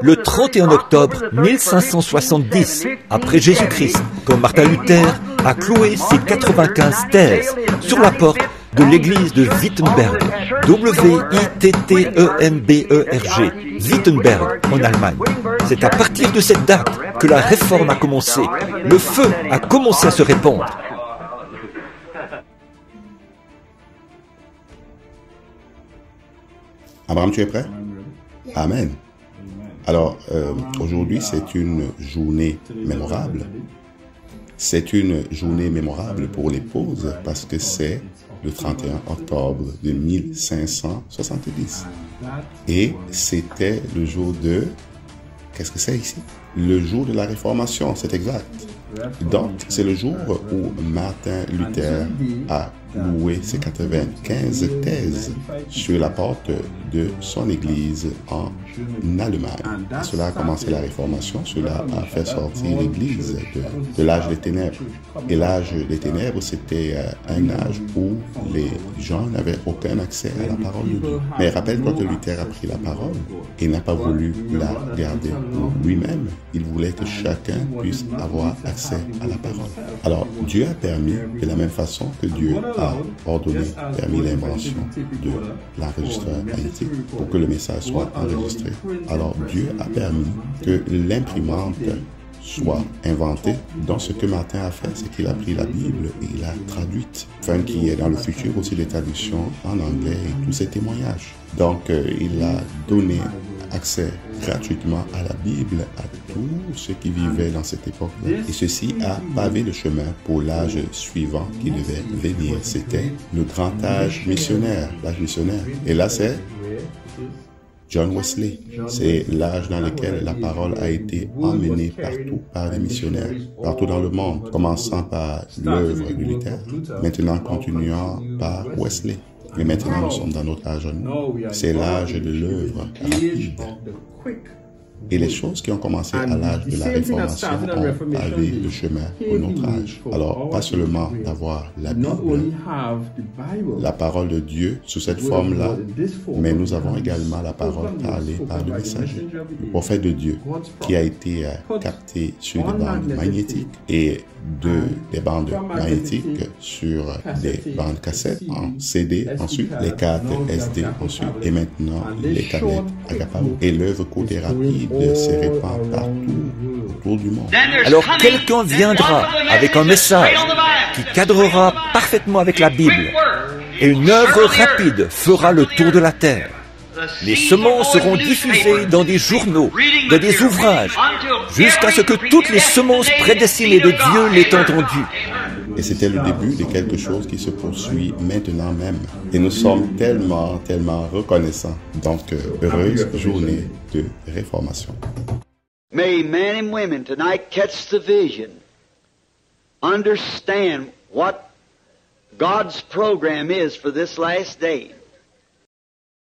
le 31 octobre 1570, après Jésus-Christ, quand Martin Luther a cloué ses 95 thèses sur la porte de l'église de Wittenberg, W-I-T-T-E-M-B-E-R-G, Wittenberg, en Allemagne. C'est à partir de cette date que la réforme a commencé. Le feu a commencé à se répandre. Abraham, tu es prêt? Amen. Alors, aujourd'hui, c'est une journée mémorable. C'est une journée mémorable pour l'épouse parce que c'est le 31 octobre de 1570. Et c'était le jour de... Qu'est-ce que c'est ici? Le jour de la Réformation, c'est exact. Donc, c'est le jour où Martin Luther a loué ses 95 thèses sur la porte de son église en Allemagne. Cela a commencé la Réformation, cela a fait sortir l'église de l'âge des ténèbres. Et l'âge des ténèbres, c'était un âge où les gens n'avaient aucun accès à la parole de Dieu. Mais rappelle-toi que Luther a pris la parole et n'a pas voulu la garder pour lui-même. Il voulait que chacun puisse avoir accès à la parole. Alors, Dieu a permis, de la même façon que Dieu a permis l'invention de l'enregistreur magnétique pour que le message soit enregistré. Alors, Dieu a permis que l'imprimante soit inventée. Donc, ce que Martin a fait, c'est qu'il a pris la Bible et il l'a traduite, afin qu'il y ait dans le futur aussi des traductions en anglais et tous ces témoignages. Donc, il a donné accès gratuitement à la Bible à tous ceux qui vivaient dans cette époque-là. Et ceci a pavé le chemin pour l'âge suivant qui devait venir. C'était le grand âge missionnaire, l'âge missionnaire. Et là, c'est John Wesley. C'est l'âge dans lequel la parole a été emmenée partout par les missionnaires, partout dans le monde, commençant par l'œuvre de Luther, maintenant continuant par Wesley. Mais maintenant, nous sommes dans notre âge. C'est l'âge de l'œuvre rapide. Et les choses qui ont commencé à l'âge de la Réformation ont pavé le chemin pour notre âge. Alors, pas seulement d'avoir la Bible, la parole de Dieu sous cette forme-là, mais nous avons également la parole parlée par le messager, le prophète de Dieu, qui a été capté sur des bandes magnétiques et des bandes magnétiques sur des bandes cassettes en CD ensuite, les cartes SD ensuite, et maintenant les tablettes Agapao. Et l'œuvre courte et rapide se répand partout autour du monde. Alors quelqu'un viendra avec un message qui cadrera parfaitement avec la Bible, et une œuvre rapide fera le tour de la terre. Les semences seront diffusées dans des journaux, dans des ouvrages, jusqu'à ce que toutes les semences prédestinées de Dieu l'aient entendues. Et c'était le début de quelque chose qui se poursuit maintenant même. Et nous sommes tellement reconnaissants. Donc, heureuse journée de réformation. May men and women tonight catch the vision, understand what God's program is for this last day.